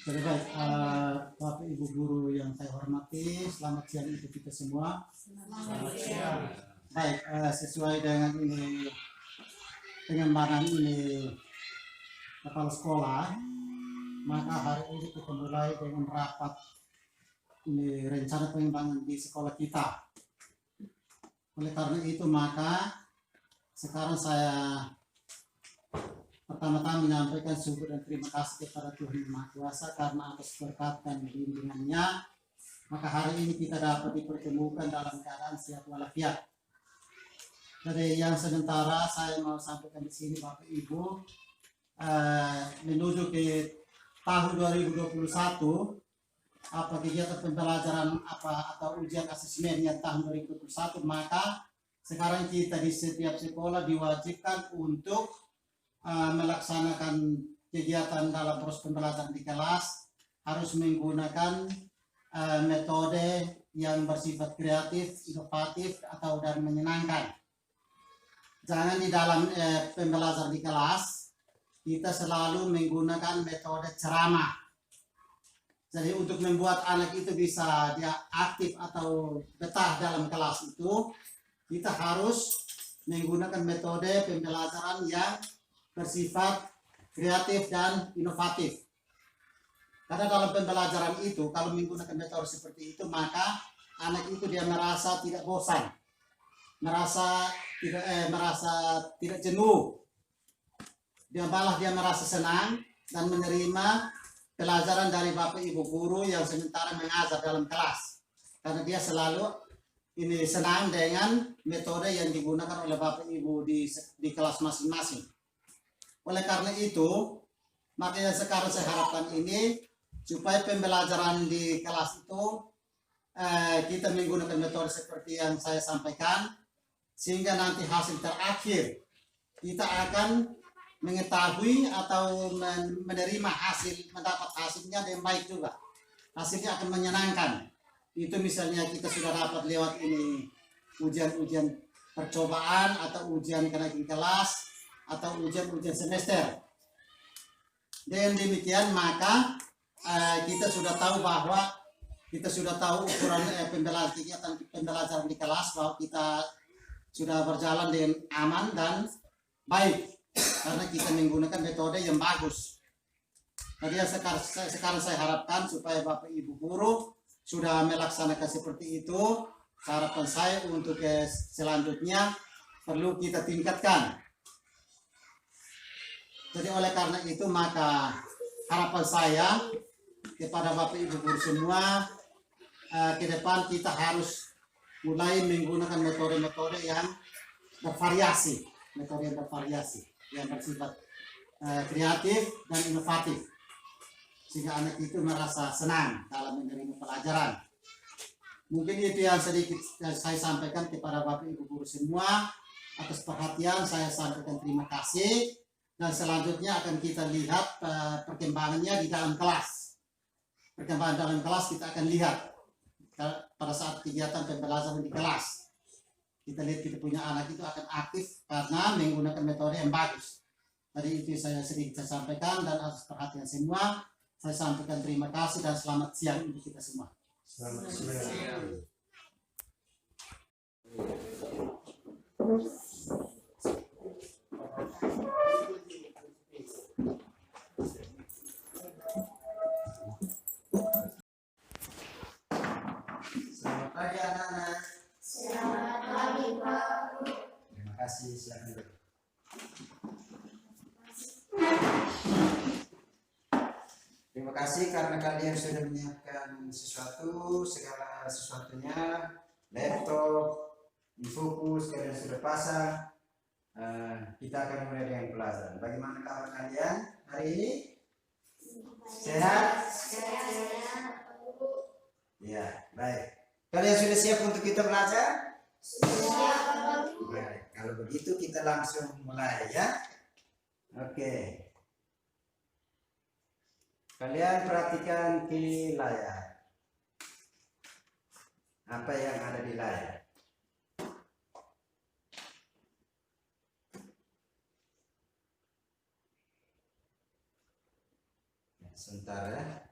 Jadi baik, Bapak Ibu guru yang saya hormati, selamat siang untuk kita semua. Selamat siang. Baik, sesuai dengan ini pengembangan ini kepala sekolah, maka hari ini kita mulai dengan rapat ini rencana pengembangan di sekolah kita. Oleh karena itu maka sekarang saya pertama-tama menyampaikan syukur dan terima kasih kepada Tuhan Yang Maha Kuasa karena atas berkat dan bimbingannya, maka hari ini kita dapat dipertemukan dalam keadaan sehat walafiat. Jadi yang sementara saya mau sampaikan di sini Bapak Ibu, menuju ke tahun 2021, apa kegiatan pembelajaran apa atau ujian asesmen yang tahun 2021, maka sekarang kita di setiap sekolah diwajibkan untuk melaksanakan kegiatan dalam proses pembelajaran di kelas harus menggunakan metode yang bersifat kreatif, inovatif, atau dan menyenangkan. Jangan di dalam pembelajaran di kelas kita selalu menggunakan metode ceramah. Jadi untuk membuat anak itu bisa dia aktif atau betah dalam kelas itu, kita harus menggunakan metode pembelajaran yang bersifat kreatif dan inovatif. Karena dalam pembelajaran itu kalau menggunakan metode seperti itu, maka anak itu dia merasa tidak bosan, merasa tidak jenuh. Dia malah dia merasa senang dan menerima pelajaran dari Bapak Ibu guru yang sementara mengajar dalam kelas. Karena dia selalu ini senang dengan metode yang digunakan oleh Bapak Ibu di kelas masing-masing. Oleh karena itu, makanya sekarang saya harapkan ini supaya pembelajaran di kelas itu kita menggunakan metode seperti yang saya sampaikan, sehingga nanti hasil terakhir kita akan mengetahui atau menerima mendapat hasilnya dengan baik juga. Hasilnya akan menyenangkan. Itu misalnya kita sudah dapat lewat ini ujian-ujian percobaan atau ujian kenaikan kelas atau ujian-ujian semester. Dengan demikian maka kita sudah tahu bahwa kita sudah tahu ukuran kegiatan pembelajaran di kelas, bahwa kita sudah berjalan dengan aman dan baik karena kita menggunakan metode yang bagus. Jadi sekarang saya harapkan supaya Bapak Ibu guru sudah melaksanakan seperti itu. Harapan saya untuk selanjutnya perlu kita tingkatkan. Jadi oleh karena itu maka harapan saya kepada Bapak Ibu guru semua, ke depan kita harus mulai menggunakan metode-metode yang bervariasi, yang bersifat kreatif dan inovatif, sehingga anak itu merasa senang dalam menerima pelajaran. Mungkin itu yang sedikit saya sampaikan kepada Bapak Ibu guru semua. Atas perhatian saya sampaikan terima kasih. Dan selanjutnya akan kita lihat perkembangannya di dalam kelas. Perkembangan dalam kelas kita akan lihat pada saat kegiatan pembelajaran di kelas. Kita lihat kita punya anak itu akan aktif karena menggunakan metode yang bagus. Tadi itu saya sedikit sampaikan, dan atas perhatian semua saya sampaikan terima kasih dan selamat siang untuk kita semua. Selamat siang. Selamat pagi anak-anak. Selamat pagi Pak. Terima kasih, silakan dulu. Terima kasih karena kalian sudah menyiapkan segala sesuatunya, laptop, difokus, kalian sudah pasang. Kita akan mulai dengan pelajaran. Bagaimana kabar kalian hari ini? Sehat? Ya, baik. Kalian sudah siap untuk kita belajar? Siap. Baik, kalau begitu kita langsung mulai ya. Oke. Kalian perhatikan di layar. Apa yang ada di layar? Sebentar ya.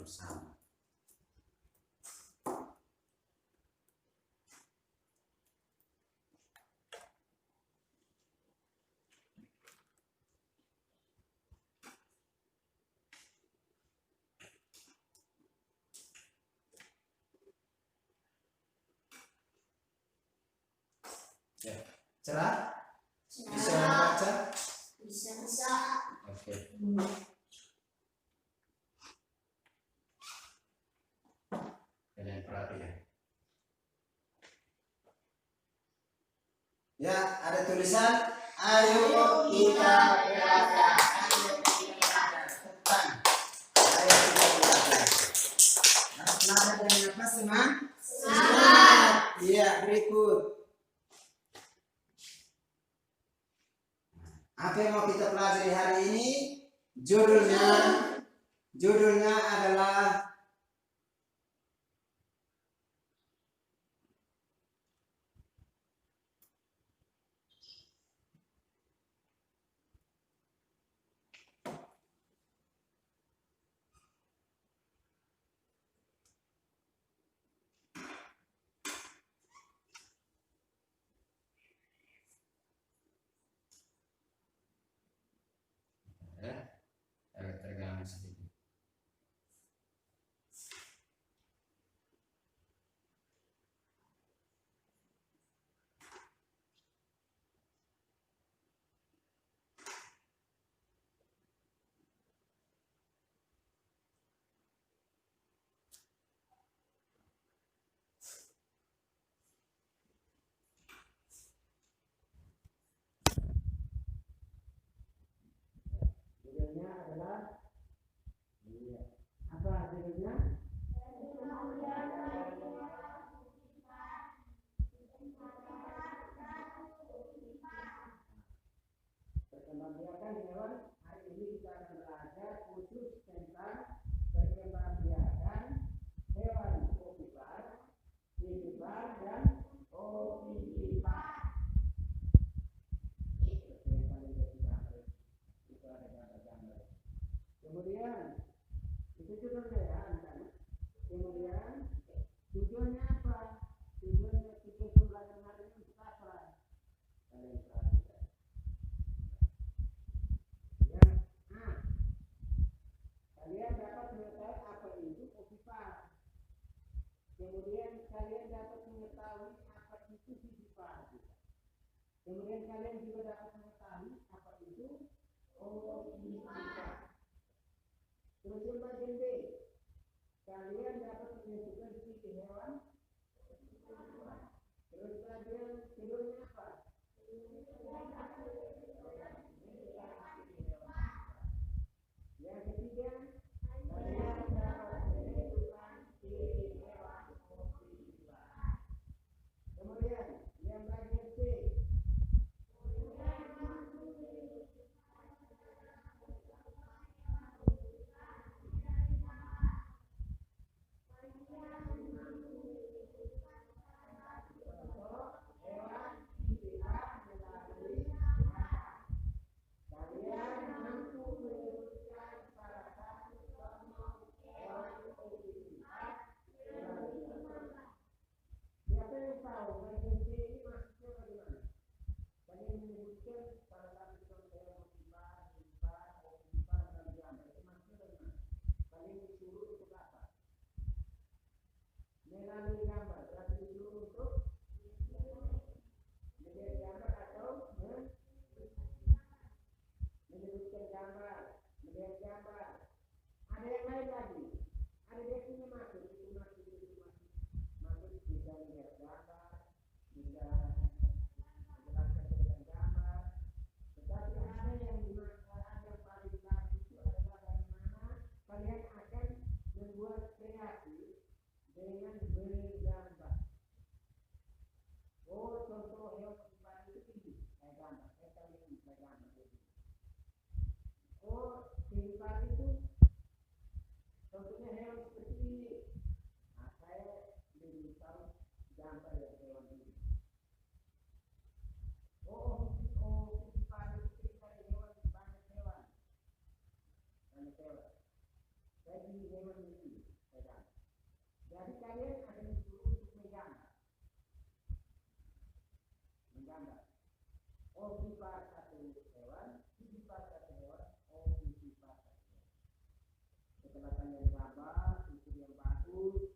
bersama. Ya, cerah? Bisa membaca? Bisa. Oke. Kalian perhatikan. Ya, ada tulisan ayo kita belajar. Tentang ayo kita belajar. Harus belajar dengan apa, teman? Semangat. Iya, berikut. Apa yang mau kita pelajari hari ini? Judulnya adalah agak terganggu sedikit. Judulnya adalah apa judulnya? Perkembangbiakan hewan. Hari ini kita akan belajar khusus tentang perkembangbiakan hewan ovipar, vivipar, dan ovipar. Seperti yang tadi kita gambar, itu ada gambar-gambar. Kemudian itu judulnya ya, kan? Kemudian tujuannya apa? Tujuan pembelajaran hari ini untuk apa? Kalian perhatikan. Yang A, kalian dapat mengetahui apa itu ovipar. Kemudian kalian dapat mengetahui apa itu vivipar. Kemudian kalian juga dapat mengetahui apa itu ovipar. Terus yang bagian B, kalian dapat menentukan ciri hewan. Terus bagian keduanya apa? Yang ketiga, kalian dapat menentukan ciri hewan ovipar. Kemudian yang bagian C, siapa yang tahu bagian C ini maksudnya bagaimana? Kalian menyebutkan salah satu contoh yang ovipar, dan gambar. Itu maksudnya bagaimana? Kalian disuruh untuk apa? Melalui gambar. Berarti disuruh untuk melihat gambar atau menyebutkan gambar, melihat gambar. Ada yang lain lagi. Ada definisinya masuk, itu masuk. Masuk bisa melihat gambar, bisa menjelaskan tentang gambar. Tetapi ada yang paling bagus itu adalah bagaimana kalian akan membuat kreasi dengan bergambar. Oh, contoh hewan ovipar itu ini, saya gambar, saya gambar. Oh, vivipar itu contohnya hewan seperti ini. Nah, saya lebih tahu gambar yang hewan ini. Vivipar itu cerita hewan, banyak hewan. Jadi hewan ini. ovipar satu hewan, vivipar satu hewan, ovipar satu hewan. Setelah kalian gambar itu yang bagus,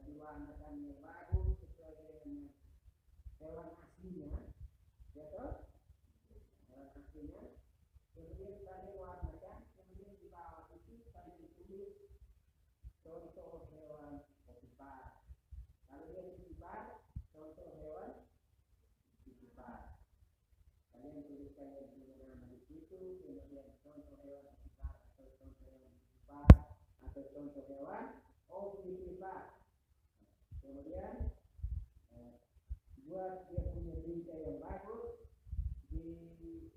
diwarnakan yang bagus sesuai dengan hewan aslinya, ya toh? Hewan aslinya. Kemudian kalian warnakan, kemudian di bawah itu kalian tulis contoh hewan ovipar. Kalau dia vivipar, contoh hewan vivipar. Kalian tuliskan yang punya nama di situ, kemudian contoh hewan ovipar atau contoh hewan vivipar atau contoh hewan ovipar. Kemudian buat dia punya berita yang bagus, dikasih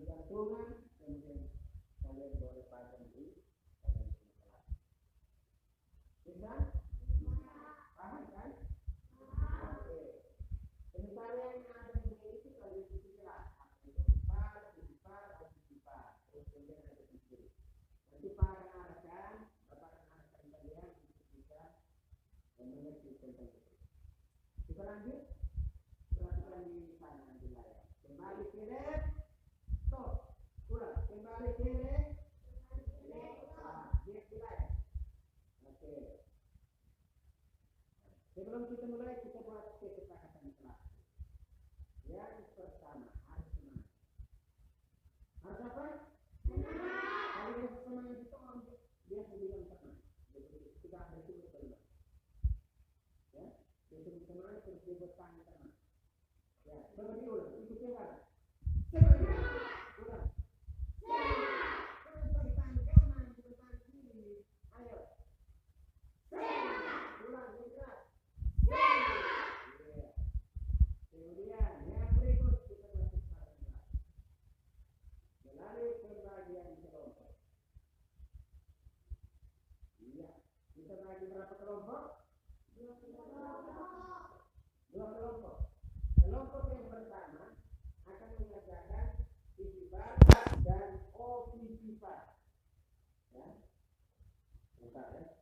gantungan, kemudian kalian boleh pasang di kalian punya kelas. Bisa? Paham kan? Oke. Sementara yang ada di sini itu kalian itu jelas. Ovipar, vivipar, ovipar. Terus kemudian ada di sini. Nanti Pak akan arahkan, Bapak akan arahkan kalian untuk bisa mengerti tentang itu. Kita lanjut. Perhatikan di sana di layar. Kembali kiri, stop. Ulang. Kembali kiri, lihat di layar. Oke. Sebelum kita mulai, kita buat kesepakatan kelas. Yang pertama, harus semangat. Harus apa? Semangat. Kalau yang semangat itu orang dia bilang semangat. Kita ada itu betul. Ya, dia semangat terus dia bertahan semangat. Ya, coba diulang. Ikuti lagi. Semangat. Ulang. Semangat. Tangan kanan, tangan kiri. Ayo. Semangat. Ulang yang keras. Semangat. Iya. Kemudian yang berikut kita masuk pada kelas. Melalui pembagian kelompok. Iya. Kita bagi berapa kelompok? Dua kelompok. Kelompok yang pertama akan mengerjakan vivipar dan ovipar. Ya. Bentar ya.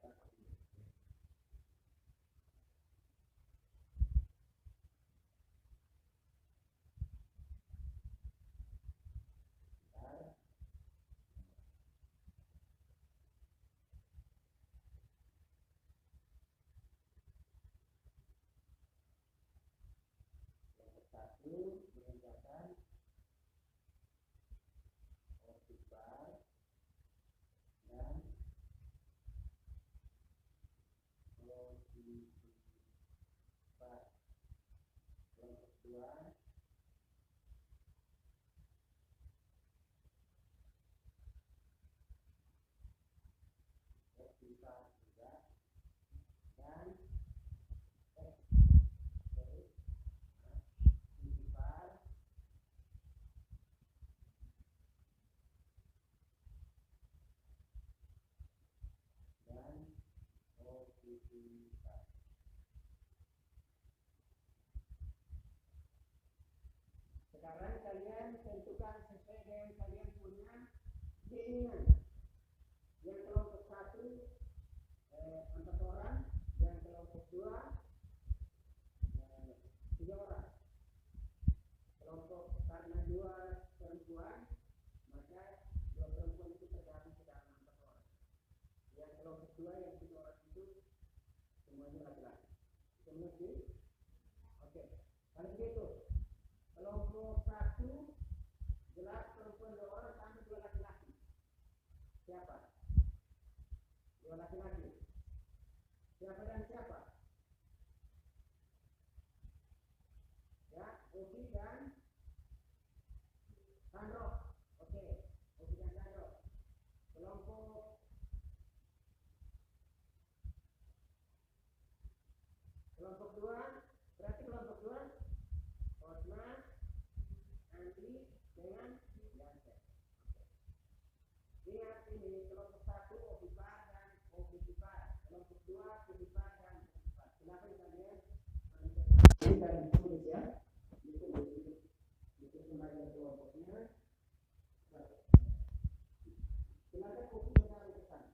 Satu mengerjakan ovipar dan ovipar. Kelompok kedua ovipar juga dan vivipar dan ovipar. Sekarang kalian tentukan sesuai dengan kalian punya keinginan. Yang kelompok satu 4 orang, yang kelompok dua 3 orang. Kelompok karena 2 perempuan, maka 2 perempuan itu tergabung ke dalam 4 orang. Yang kelompok dua yang 3 orang itu semuanya laki-laki. Mengerti? Oke. Kalau begitu, kelompok satu jelas perempuan 2 orang sama 2 laki-laki. Siapa? 2 laki-laki. Siapa dan siapa? Ya, Ovi dan Sandro. Oke, Ovi dan Sandro. Kelompok dua, berarti kelompok dua Osma, Andri dengan Yansen. Lihat ini kelompok satu ovipar dan ovipar. Kelompok dua vivipar dan ovipar. Silakan kalian ini kalian tulis ya. Itu kembali kelompoknya. Silakan kopi benar ke sana.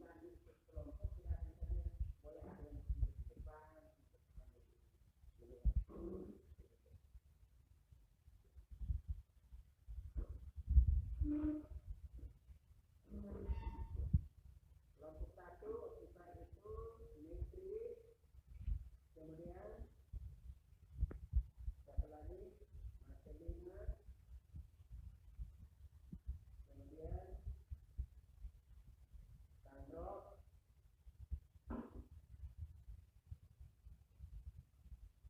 Lanjut ke kelompok silakan. Kelompok 1 kita itu Dimitri, kemudian satu lagi Marcelina, kemudian Sandro,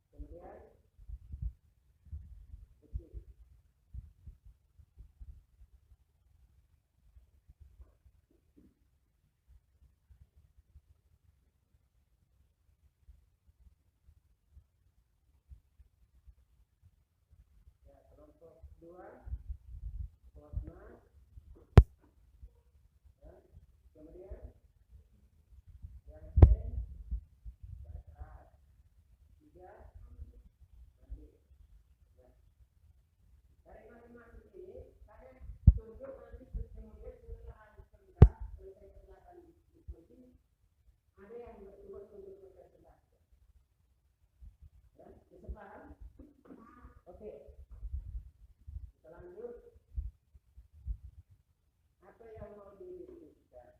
kemudian Uci. Ya, kelompok 2 Hotma, ya. Kemudian yang C Barat, 3 Andi. Ya. Dari masing-masing ini kalian tunjuk nanti kemudian setelah habis kerja selesai kerjakan diskusi ada yang berdua tunjuk kerja. Ya, bisa paham? Oke. Kita lanjut. Apa yang mau didiskusikan?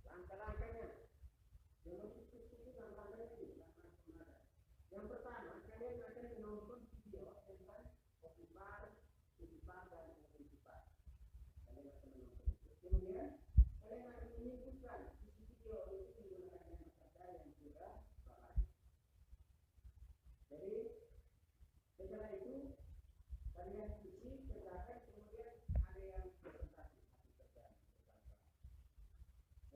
Langkah-langkahnya. Yang mau diskusi langkah-langkahnya ini, langkah-langkah. Yang pertama, kalian akan menonton video tentang Opipar, Opipar dan Opipar. Kalian akan menonton itu. Kemudian, kalian akan menyimpulkan isi video itu menggunakan kata yang sudah bahas. Jadi, setelah itu, kalian isi, kerjakan, kemudian ada yang presentasi.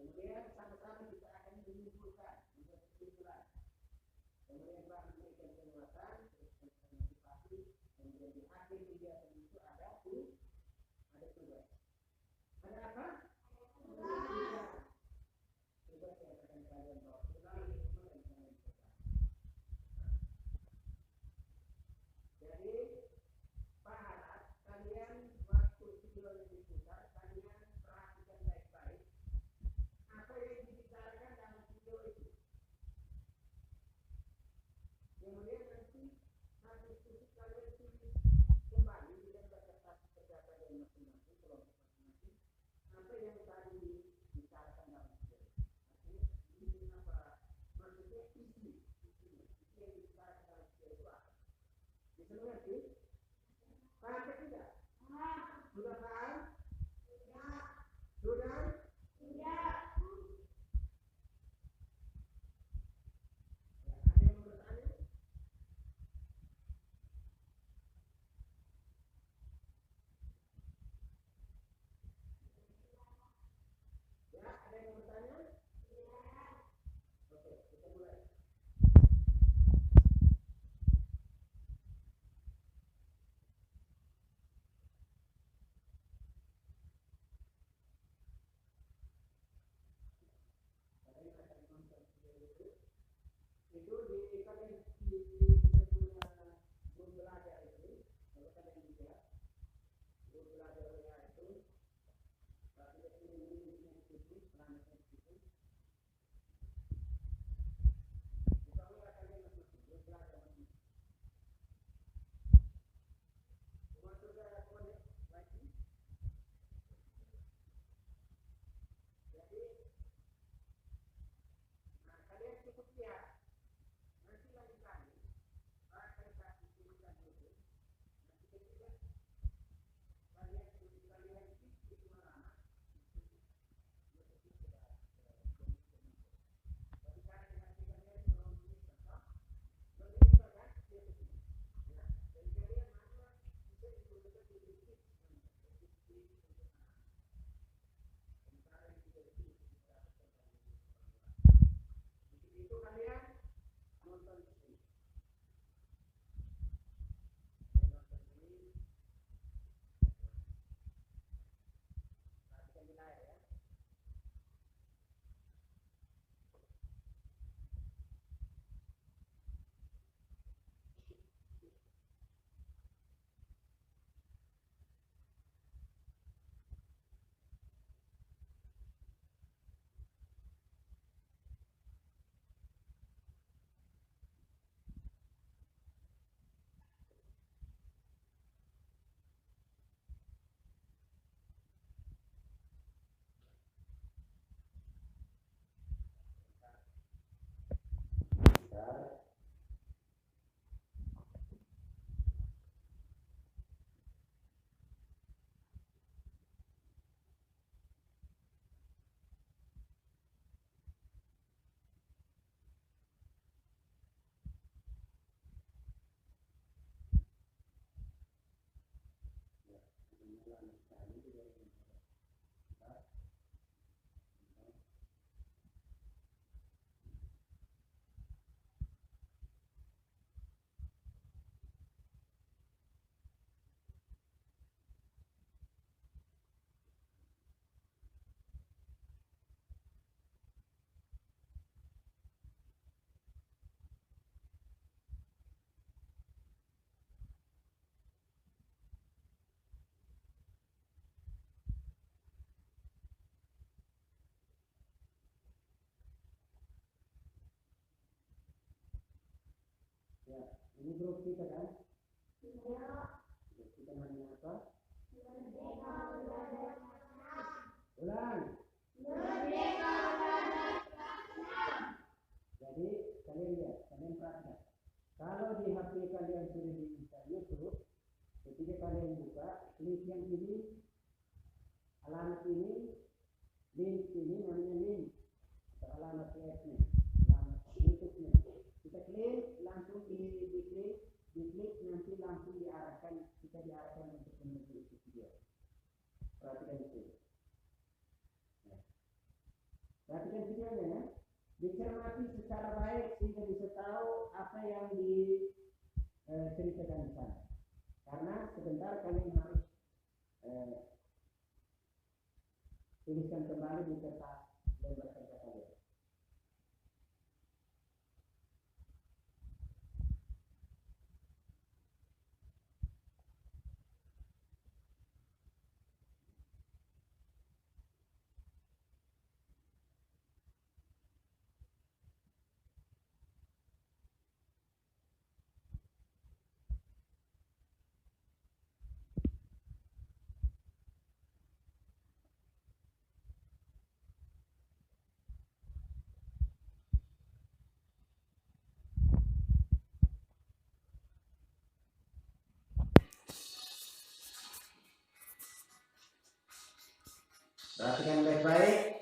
Kemudian sama-sama kita akan menyimpulkan membuat kesimpulan. Kemudian baru memberikan penguatan, motivasi, kemudian di akhir kegiatan itu ada tugas. Ada apa? Tugas. Tugas yang akan kalian bawa pulang di rumah dan kalian kerjakan. Jadi Pak Harap, kalian waktu video yang diputar, kalian perhatikan baik-baik apa yang dibicarakan dalam video itu. Kemudian nanti habis itu kalian tulis kembali di dalam kertas kerja kalian masing-masing, kelompok masing-masing, apa yang tadi dibicarakan dalam video. Artinya ini apa? Maksudnya isi yang dibicarakan dalam video itu apa? Bisa mengerti? Paham tidak? Sudah paham? Sudah? Ada yang mau bertanya? Ya, ada yang mau bertanya? Oke, kita mulai. Kalian akan nonton video itu. Itu di kalian kita punya grup belajar itu, kalau kalian lihat grup belajarnya itu, tapi ini itu perannya itu. Kita mulai kalian masuk grup belajar ini. Semua sudah connect lagi. Jadi, kalian cukup siap. Nanti lagi kali, akan kasih tulisan dulu. Nanti ketika kalian itu mana? Tapi karena nanti kalian belum tulis contoh, belum kan dia begini. Ya, jadi kalian mana bisa digunakan di titik sementara yang tidak itu kita itu kalian lama sekali di 2004. Ya, ini grup kita kan? Grup kita namanya apa? Ulang. Jadi kalian lihat, kalian perhatikan. Kalau di HP kalian sudah diinstal YouTube, ketika kalian buka, klik yang ini, alamat ini, link ini namanya link, atau alamat PS-nya, alamat YouTube-nya. Kita klik, langsung diklik nanti langsung diarahkan, kita diarahkan untuk menuju itu video. Perhatikan itu. Ya. Perhatikan videonya ya. Dicermati secara baik sehingga bisa tahu apa yang diceritakan di sana. Karena sebentar kalian harus tuliskan kembali di kertas lembar kerja kalian. Perhatikan baik-baik.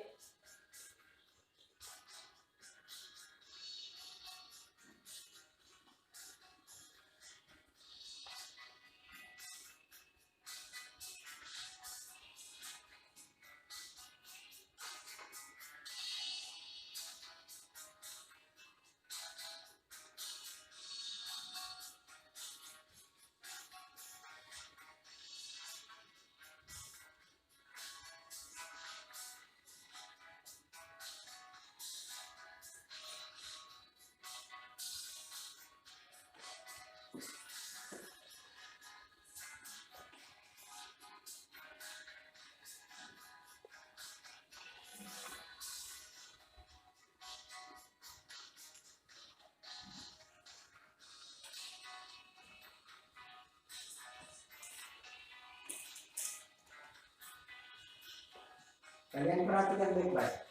Kalian perhatikan baik-baik.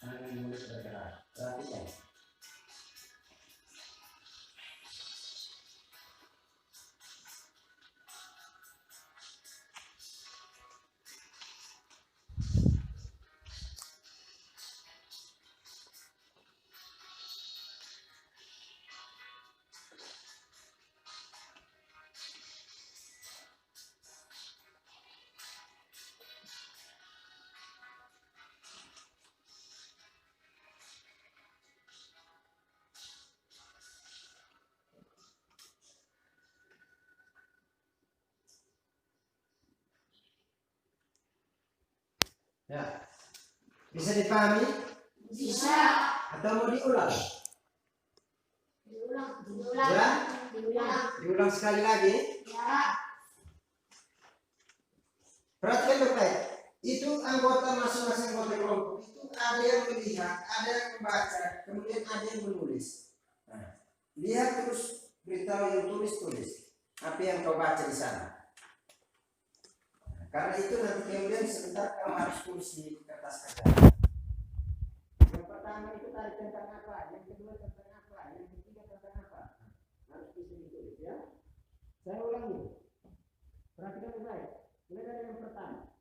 Tangan mulut bergerak. Perhatikan. Ya. Bisa dipahami? Bisa. Atau mau diulang? Diulang. Ya? Diulang. Diulang sekali lagi. Ya. Perhatikan baik-baik. Itu anggota masing-masing anggota kelompok itu ada yang melihat, ada yang membaca, kemudian ada yang menulis. Nah, lihat terus beritahu yang tulis. Apa yang kau baca di sana. Nah, karena itu nanti kemudian sebentar kau harus tulis di kertas kaca. Yang pertama itu tadi tentang apa, yang kedua tentang apa, yang ketiga tentang apa. Harus bisa ditulis ya. Saya ulangi. Perhatikan baik. Mulai dari yang pertama.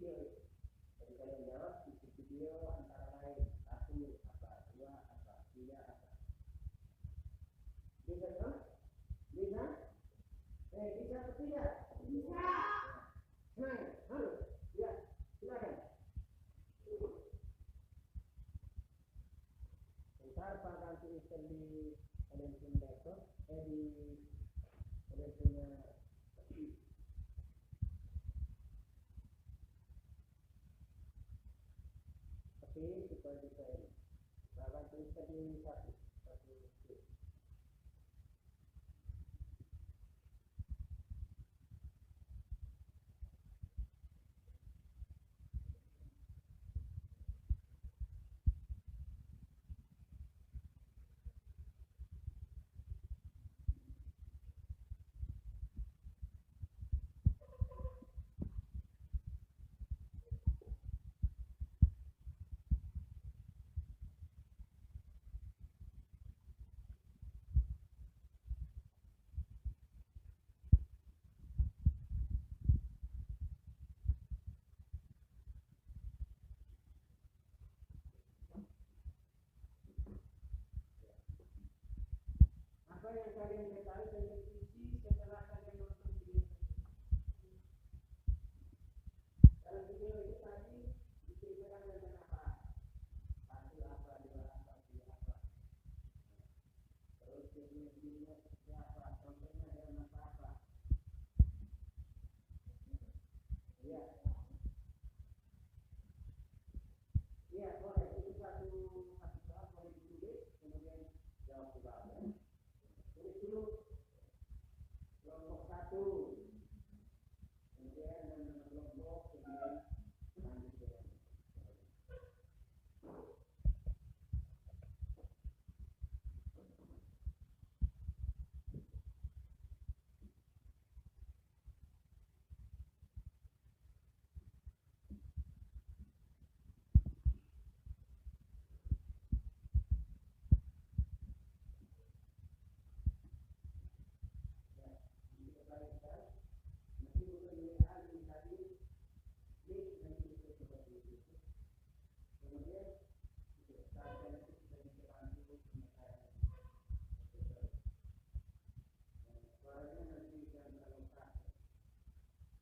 video itu. Jadi kalian jawab isi video antara lain 1 apa, 2 apa, 3 apa. Bisa kan? Bisa? Bisa atau tidak? Bisa. Nah, halo. Ya, silakan. Ntar Pak akan tuliskan di kalian punya laptop, di kalian punya tapi supaya bisa ini. Pak akan tuliskan di satu. Apa yang kalian ketahui tentang isi setelah kalian nonton video? Kalau video itu tadi diceritakan tentang apa? 1 apa, 2 apa, 3 apa. Terus video seperti apa? Contohnya dalam apa? Iya. Iya, boleh. Itu satu soal boleh ditulis, kemudian jawab di bawah. Tulis dulu kelompok 1, kemudian nama kelompok, kemudian lanjut dengan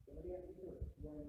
kemudian itu yang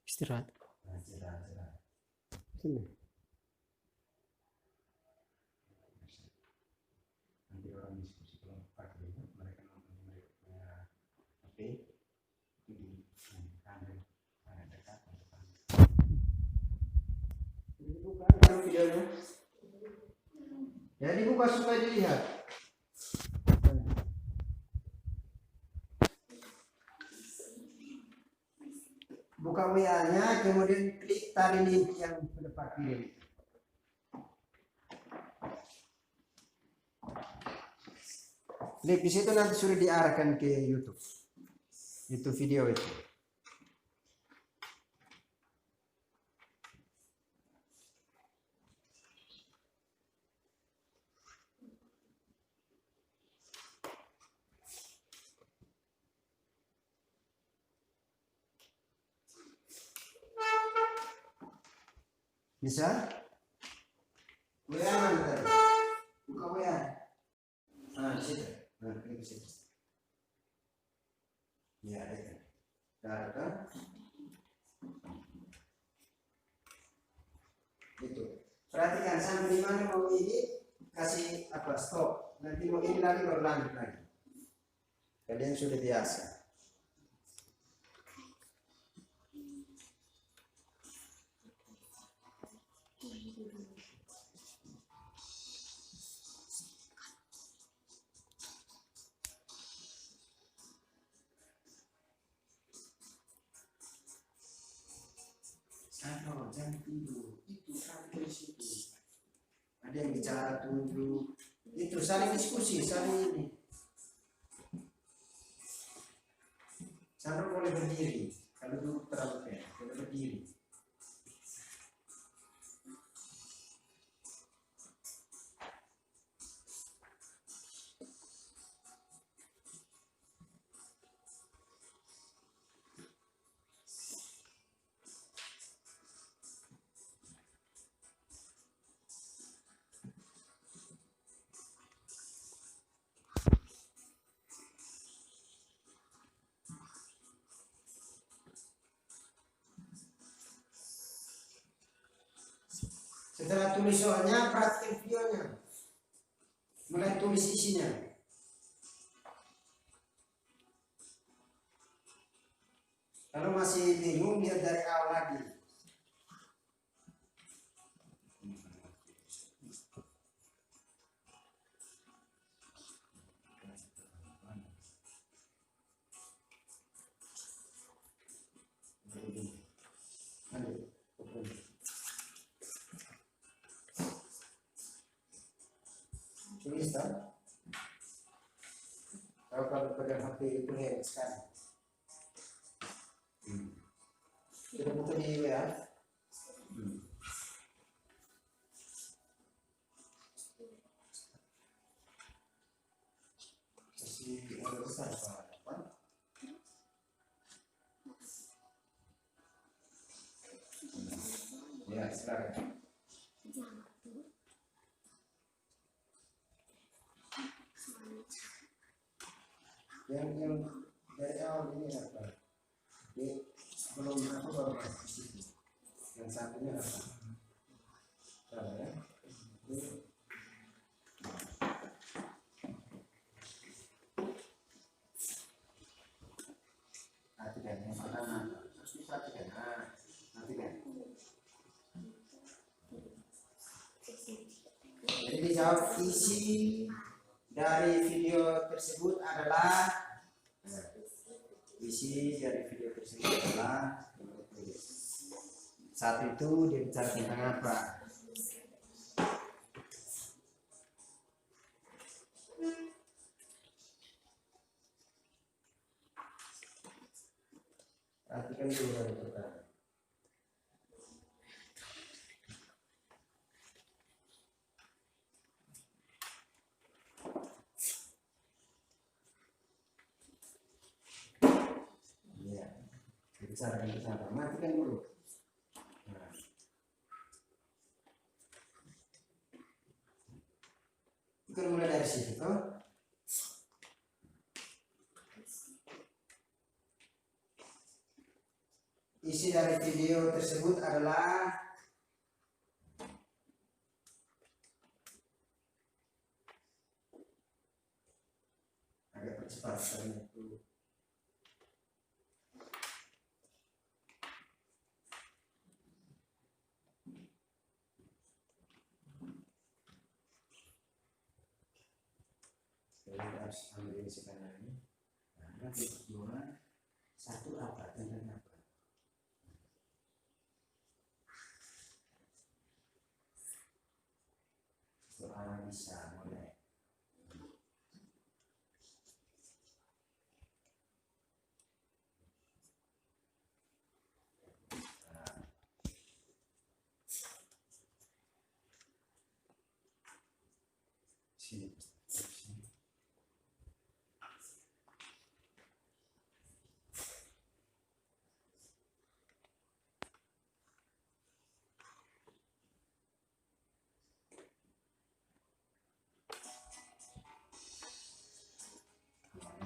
istirahat. sini. Nanti orang diskusi kelompok itu mereka nonton mereka HP itu di kamera dekat. Dibuka kalau videonya. Ya dibuka supaya dilihat. Buka WA-nya, kemudian klik tali link yang depan video. Klik di situ nanti sudah diarahkan ke YouTube. Itu video itu. Bisa? WA mana tadi? Buka WA. Nah, di situ. Nah, klik di situ. Ya, itu. Kan? Perhatikan sampai di mana mau ini kasih apa stop. Nanti mau ini lagi baru lanjut lagi. Kalian sudah biasa. Jangan tidur. Itu kan di situ. Ada yang bicara tunjuk. Itu saling diskusi, saling ini. Sandro boleh berdiri. Kalau duduk terlalu pendek, boleh berdiri. Setelah tulis soalnya, praktik videonya. Mulai tulis isinya. Kalau masih bingung, lihat dari awal lagi. Tulis tak? Kalau pegang HP itu hebat sekali. Kita butuh di WA. Masih ada besar Pak. Ya, silakan. Yang dari awal ini apa? Ini belum aku baru masuk ke situ. Yang satunya apa? Salah ya? Ini. Perhatikan yang pertama. Terus diperhatikan. Perhatikan. Jadi dijawab isi dari video tersebut adalah saat itu dia bicara tentang apa? Perhatikan dulu dari pertama. Bicara bersama, matikan dulu. Nah. Kita mulai dari situ, toh. Isi dari video tersebut adalah agak percepat karena itu. Harus ambil ini sekarang ini. Nah, kedua, satu apa tentang apa? Soal bisa mulai. Sini.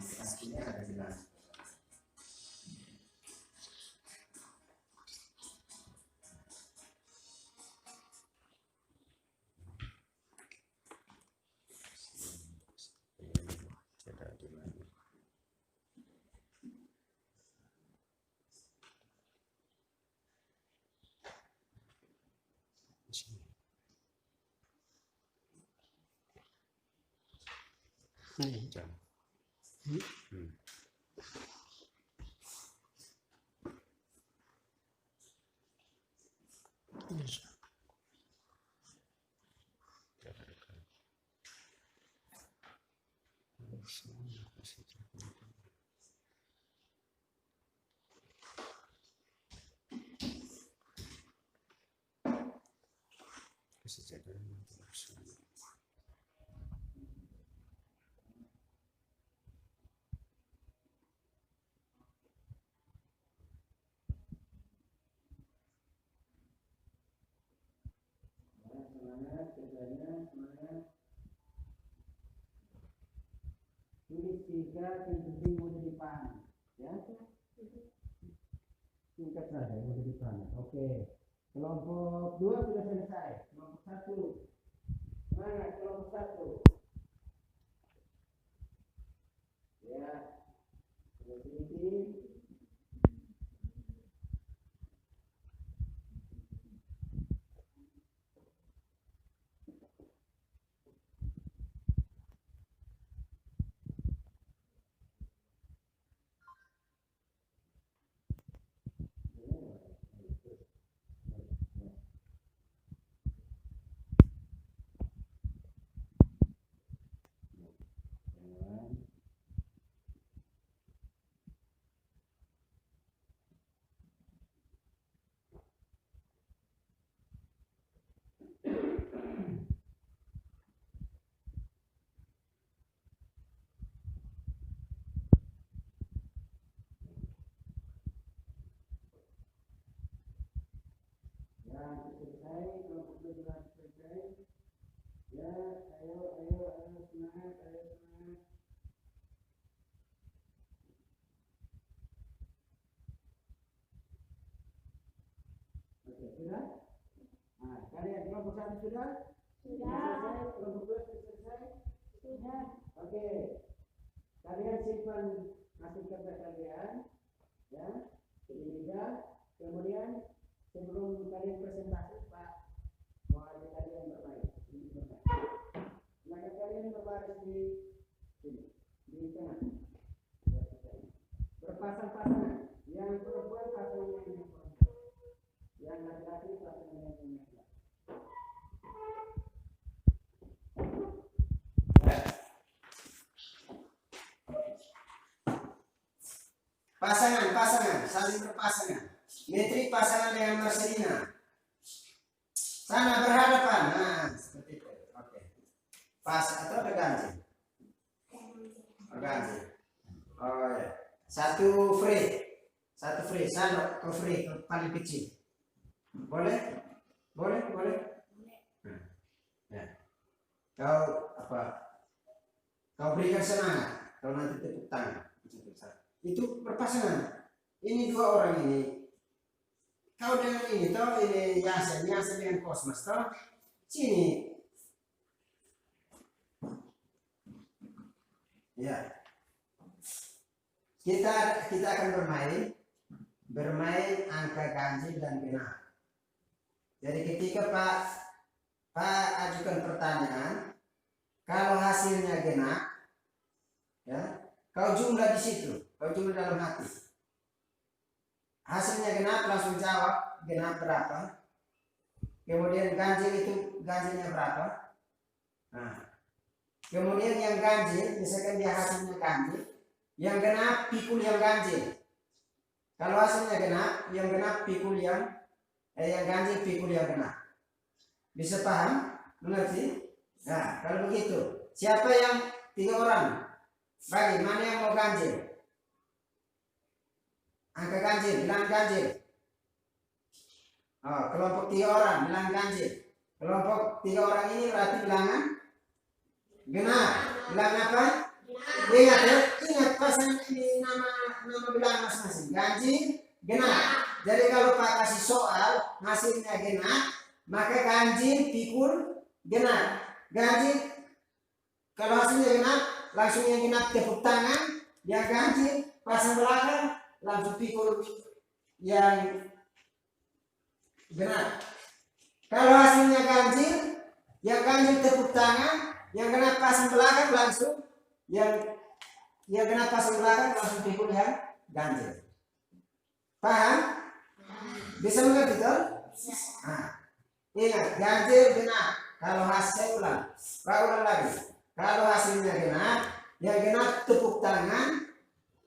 Aslinya ada jelas. Di sini. Ini jam. Yes. Kesejahteraan internasional. Semangat kerjanya, semangat. Tulis 3 yang penting mudah dipahami, ya. Singkat saja, mudah dipahami. Oke. Kelompok 2 sudah selesai. Kelompok 1. Mana kelompok 1? Ya. Sedikit. Selesai, kelompok 2 sudah selesai. Ya, ayo semangat, semangat. Oke, sudah? Nah, kalian kelompok 1 sudah? Sudah. Selesai, kelompok 2 sudah selesai? Sudah. Oke. Kalian simpan hasil kerja kalian, ya. Ini juga. Kemudian sebelum kalian presentasi, Pak, mau ada kalian bermain. Maka kalian berbaris di sini, di tengah. Berpasang-pasangan. Yang perempuan pasangan yang perempuan. Yang laki-laki pasangan yang laki-laki. Pasangan, saling berpasangan. Metrik pasangan dengan Marcelina. Sana berhadapan. Nah, seperti itu. Oke. Pas atau ada ganjil? Ganjil. Oh ya. Satu free. Sana ke free, ke paling kecil. Boleh? Boleh? Ya. Kau apa? Kau berikan semangat. Kau nanti tepuk tangan. Itu berpasangan. Ini 2 orang ini. Kau dengan ini toh, ini Yasen dengan Kosmas toh. Sini. Ya. Kita akan bermain angka ganjil dan genap. Jadi ketika Pak ajukan pertanyaan, kalau hasilnya genap, ya, kau jumlah di situ, kau jumlah dalam hati. Hasilnya genap, langsung jawab genap berapa. Kemudian ganjil itu ganjilnya berapa. Nah, kemudian yang ganjil, misalkan dia hasilnya ganjil, yang genap pikul yang ganjil. Kalau hasilnya genap, yang genap pikul yang ganjil pikul yang genap. Bisa paham? Mengerti? Nah, kalau begitu, siapa yang 3 orang? Bagi mana yang mau ganjil? Angka ganjil, bilang ganjil. Oh, kelompok 3 orang bilang ganjil. Kelompok 3 orang ini berarti bilangan genap. Bilang apa? Ingat ya, ingat pasangan ini nama bilangan masing-masing. Ganjil, genap. Jadi kalau Pak kasih soal hasilnya genap, maka ganjil pikul genap. Ganjil kalau hasilnya genap, langsung yang genap tepuk tangan. Yang ganjil pasang belakang, langsung pikul yang genap. Kalau hasilnya ganjil, yang ganjil tepuk tangan, yang genap pasang belakang langsung, yang genap pasang belakang langsung pikul yang ganjil. Paham? Bisa mengerti toh? Nah, ingat ganjil genap. Kalau hasil ulang lagi. Kalau hasilnya genap, yang genap tepuk tangan,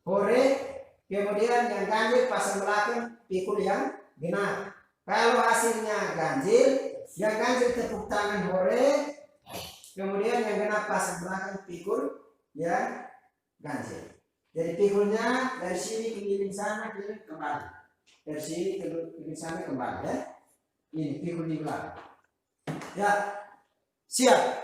hore, kemudian yang ganjil pasang belakang pikul yang genap. Kalau hasilnya ganjil, yang ganjil tepuk tangan hore, kemudian yang genap pasang belakang pikul yang ganjil. Jadi pikulnya dari sini keliling sana keliling kembali. Dari sini keliling sana kembali ya. Ini pikul di belakang. Ya. Siap.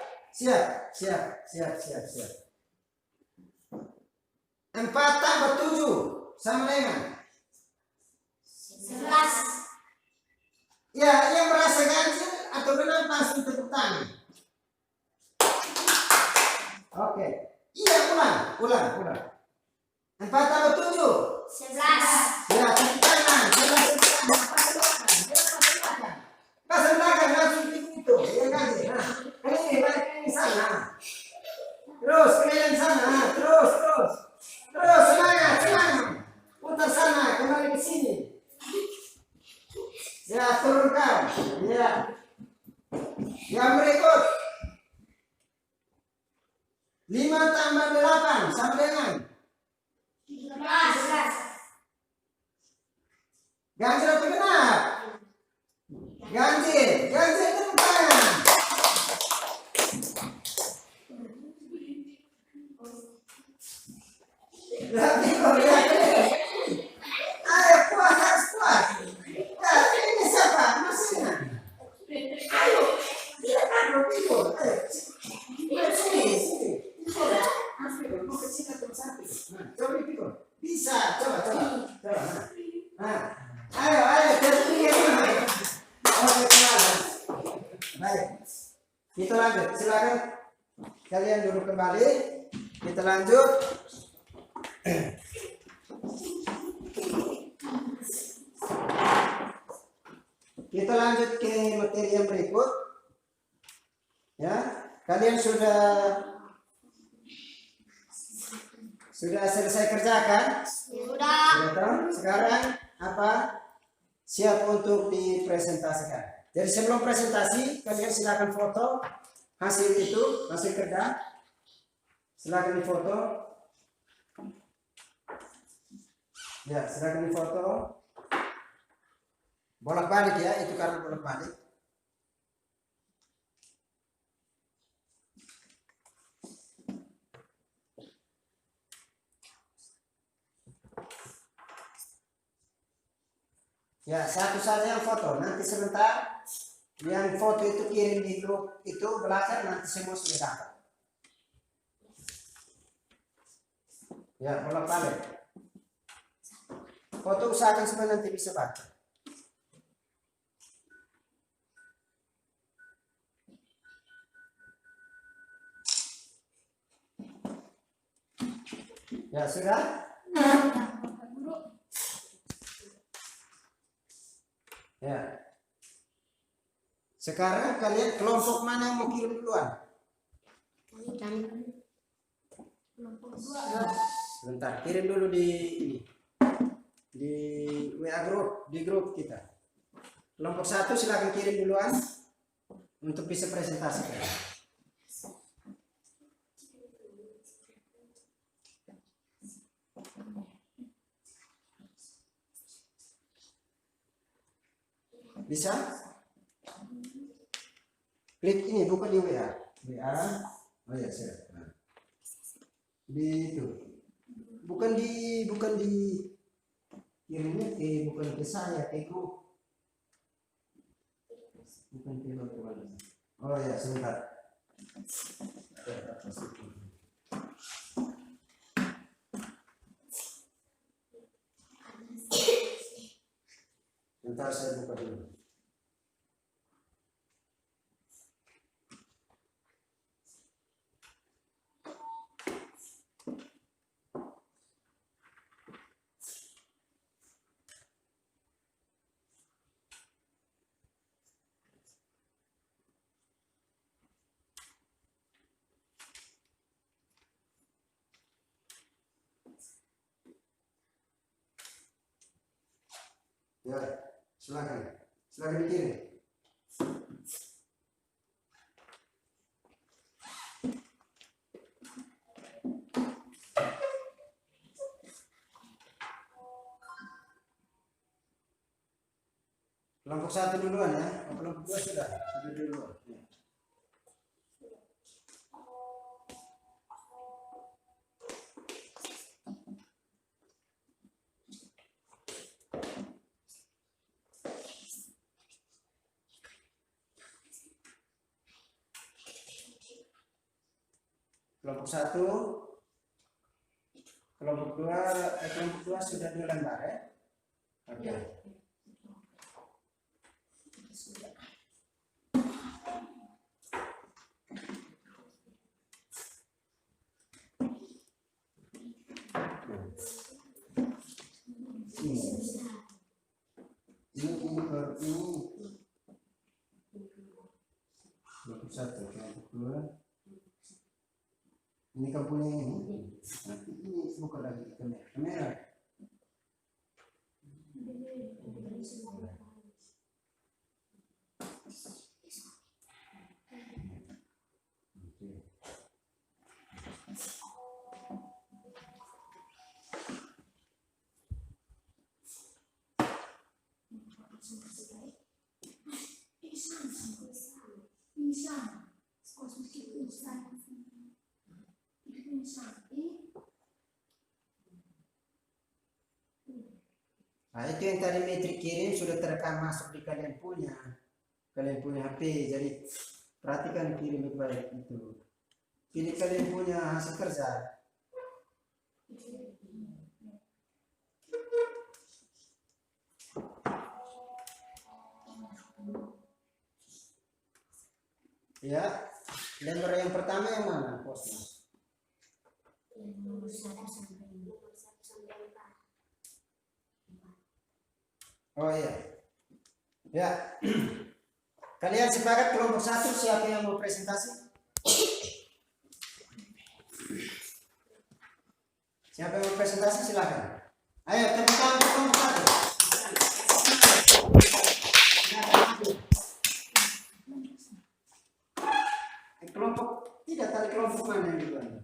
4 tambah 7 sama dengan 11. ya, yang merasa ganjil atau genap langsung tepuk tangan. Oke. Iya, ulang. 4 tambah 7 11. ya, tepuk tangan. Pasang belakang langsung itu. Ya ganjil. Nah, ini balik ke sana. Terus keliling sana. Terus. Semangat. Putar sana, kembali ke sini. Ya, turunkan. Ya. Yang berikut. 5 tambah 8 sama dengan 13. ganjil atau genap? Ganjil tepuk tangan. Ayo harus kuat. Ya, ini siapa? Mesinnya. Ayo, pikul. Ayo, sini. Coba pikul. Bisa, coba. Nah, ayo, terpilih. Oke, kenalan. Baik, kita lanjut. Silakan kalian duduk kembali. Kita lanjut. Kita lanjut ke materi yang berikut. Ya, kalian sudah selesai kerjakan? Sudah. Sekarang apa? Siap untuk dipresentasikan. Jadi sebelum presentasi, kalian silakan foto hasil kerja. Silakan difoto. Ya, silakan difoto. Bolak-balik ya, itu karena bolak-balik. Ya, satu saja yang foto. Nanti sebentar yang foto itu kirim di grup itu belakang, nanti semua sudah dapat. Ya, bolak-balik. Foto usahakan supaya nanti bisa baca. Ya, sudah? Ya. Sekarang kalian kelompok mana yang mau kirim duluan? Sebentar, kirim dulu di WA grup, di grup kita. Kelompok 1 silakan kirim duluan untuk bisa presentasi. Bisa? Klik ini, buka di WA. Oh ya, sudah. Nah. Di itu. Bukan di kirimnya bukan ke saya, ke grup. Bukan ke grup. Oh ya, sebentar. Sebentar saya buka dulu. Ya, silakan. Silakan dikirim. Kelompok 1 duluan ya. Oh, kelompok 2 sudah duluan. Ya. Kelompok 1, kelompok 2 sudah 2 lembar ya. Oke. Kelompok 1, kelompok 2. Ini kamu punya ini. Ini buka lagi kamera. Nah, itu yang tadi Metri kirim sudah terekam masuk di kalian punya HP. Jadi perhatikan kirim baik itu. Pilih kalian punya hasil kerja. Ya, lembar yang pertama yang mana posnya? Nomor 1 sampai 4. Oh iya. Ya. Kalian sepakat kelompok 1 siapa yang mau presentasi? Siapa yang mau presentasi silakan. Ayo tepuk tangan untuk kelompok 1. Kelompok tidak tahu kelompok mana yang duluan?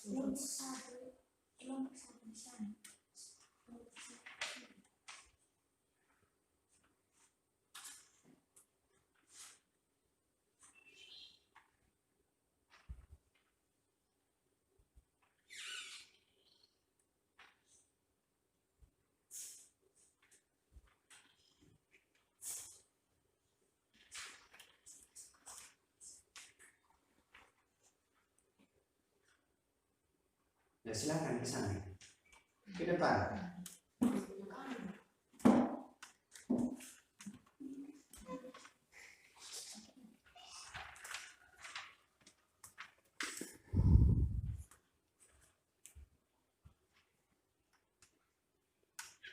Kelompok 1. Kelompok 1 di sana. Ya silakan ke sana. Ke depan.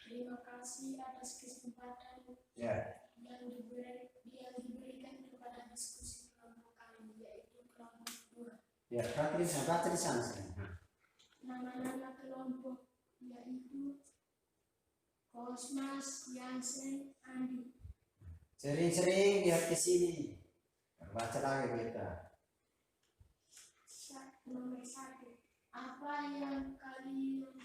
Terima kasih atas kesempatan Ya. yang diberikan kepada diskusi kelompok kami, yaitu kelompok 2. Ya, perhatikan saya baca di sana. Nama-nama kelompok yaitu Kosmas, Yansen, Andi. Sering-sering lihat ke sini. Baca lagi kita. Nomor 1. Apa yang kalian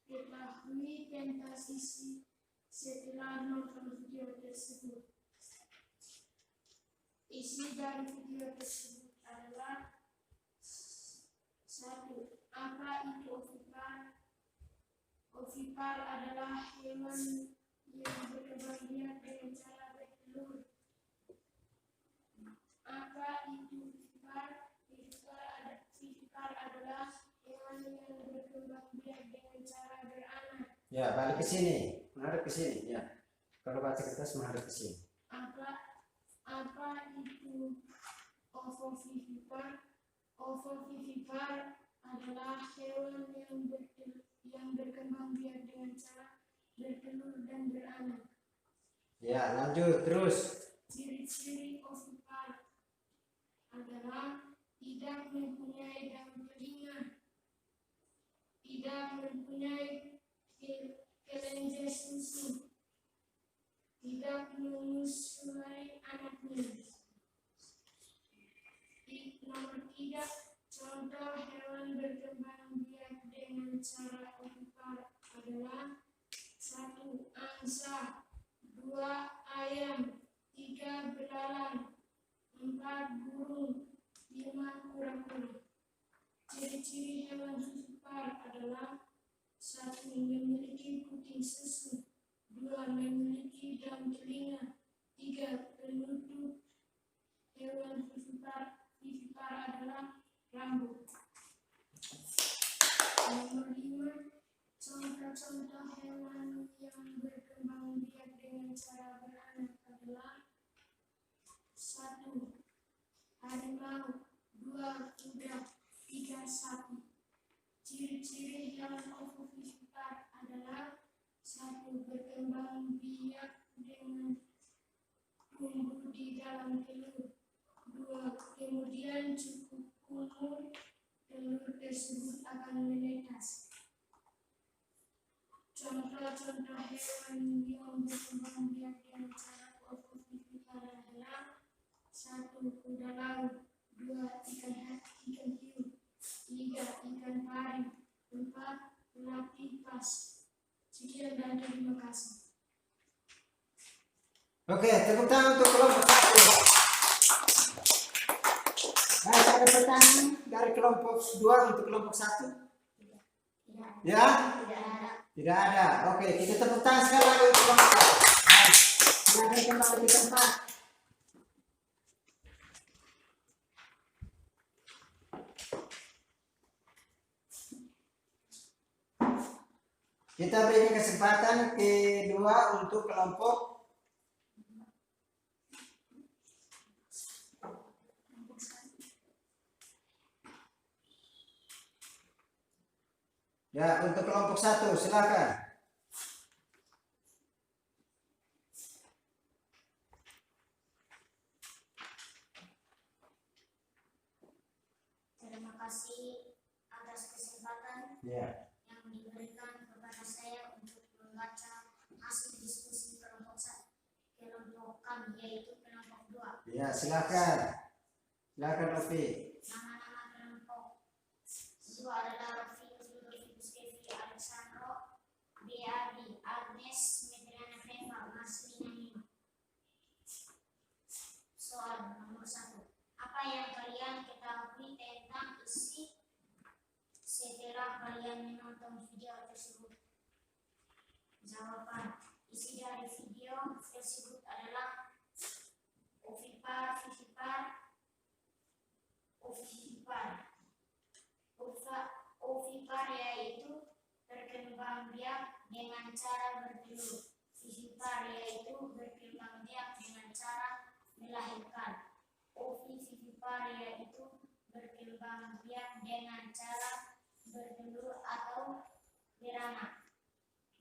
ketahui tentang sisi setelah nonton video tersebut? Isi dari video tersebut adalah 1. Apa itu ovipar? Ovipar adalah hewan yang berkembang biak dengan cara bertelur. Apa itu ovipar? Ovipar adalah hewan yang berkembang biak dengan cara beranak. Ya, balik ke sini. Menghadap ke sini, ya. Kalau baca kertas menghadap ke sini. Apa itu ovovivipar? Ovovivipar adalah hewan yang berkembang biak dengan cara bertelur dan beranak. Ya, lanjut terus. Ciri-ciri ovipar adalah tidak mempunyai daun telinga, tidak mempunyai kelenjar susu, tidak menyusui anaknya. Nomor 3, contoh hewan berkembang biak dengan cara ovipar adalah 1. Angsa, 2. Ayam, 3. Belalang, 4. Burung, 5. Kura-kura. Ciri-ciri hewan ovipar adalah 1. Memiliki puting susu, 2. Memiliki daun telinga, 3. Penutup hewan ovipar adalah rambut. Nomor 5, contoh-contoh hewan yang berkembang biak dengan cara beranak adalah 1. Harimau, 2. Kuda, 3. Sapi. Ciri-ciri hewan ovipar adalah 1. Berkembang biak dengan tumbuh di dalam telur, 2. Kemudian cukup umur telur tersebut akan menetas. Contoh-contoh hewan yang berkembang biak dengan cara ovipar adalah 1. Kuda laut, 2. Ikan hiu, 3. Ikan pari, 4. Latipas. Sekian dan terima kasih. Oke, tepuk tangan untuk kelompok 1. Nah, ada pertanyaan dari kelompok 2 untuk kelompok 1? Ya? Tidak ada. Oke, kita tepuk tangan sekali lagi untuk kelompok 1. Nah, silakan kembali di tempat. Kita berikan kesempatan kedua untuk kelompok ya, untuk kelompok 1 silakan. Terima kasih atas kesempatan Ya. yang diberikan kepada saya untuk membaca hasil diskusi kelompok kami, yaitu kelompok 2. Ya, silakan. Silakan Rofi. Nama-nama kelompok 2 adalah Rofikus Kevi Alexandro, Beadi, Agnes, Medriana Feva, Marcelina Nima. Soal nomor 1. Apa yang kalian ketahui tentang isi setelah kalian menonton video tersebut? Jawaban. Isi dari video tersebut adalah ovipar yaitu berkembang biak dengan cara bertelur. Vivipar yaitu berkembang biak dengan cara melahirkan. Ovivivipar yaitu berkembang biak dengan cara bertelur atau beranak.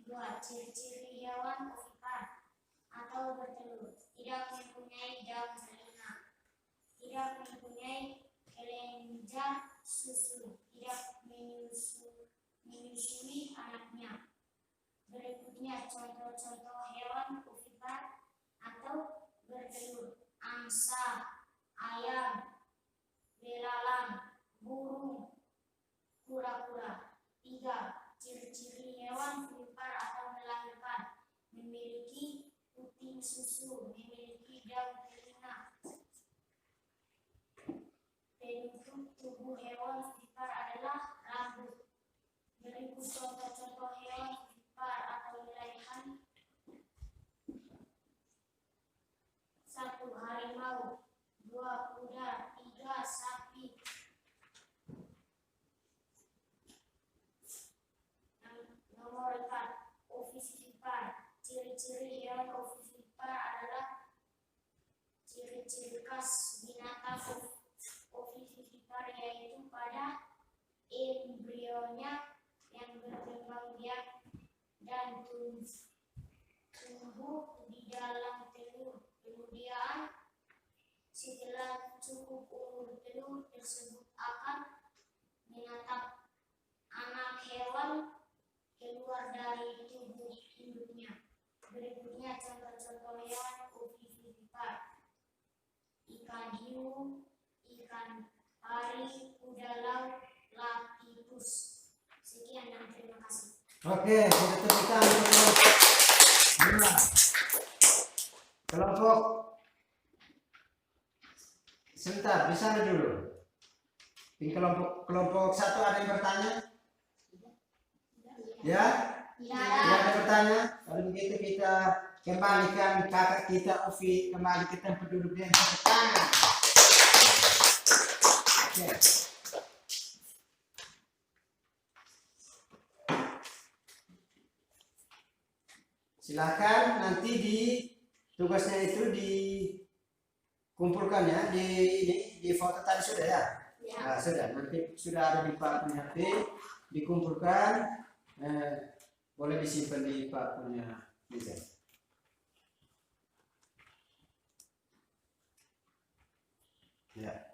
2. Ciri-ciri hewan ovipar atau bertelur: tidak mempunyai daun telinga, tidak mempunyai kelenjar susu, tidak menyusui anaknya. Berikutnya contoh-contoh hewan ovipar atau bertelur: angsa, ayam, belalang, burung, kura-kura. 3. Ciri-ciri hewan ovipar atau melahirkan: memiliki puting susu, memiliki daun telinga. Penutup tubuh hewan ovipar adalah rambut. Berikut contoh-contoh hewan ovipar atau melahirkan: 1. Harimau, 2. Kuda, 3. Sapi. Nomor 4. Ovivipar. Ciri-ciri hewan ovivipar adalah ciri-ciri khas binatang ovivipar, yaitu pada embrionya yang berkembang biak dan tumbuh di dalam telur. Kemudian setelah cukup umur, telur tersebut akan menatap anak hewan keluar dari tubuh induknya. Berikutnya contoh-contoh ikan hiu, ikan pari, kuda laut, platypus. Sekian dan terima kasih. Oke, kita tepukkan untuk kelompok. Sebentar, di sana dulu. Di kelompok 1 ada yang bertanya? Ya? Tidak Tidak ada. ada bertanya? Kalau begitu kita kembalikan kakak kita Ovi kembali ke tempat duduk yang tangan. Oke. Silakan nanti di tugasnya itu dikumpulkan ya di foto tadi sudah ya. Ya. Nah, sudah nanti sudah ada di Pak punya HP dikumpulkan, boleh disimpan di Pak punya meja. Ya.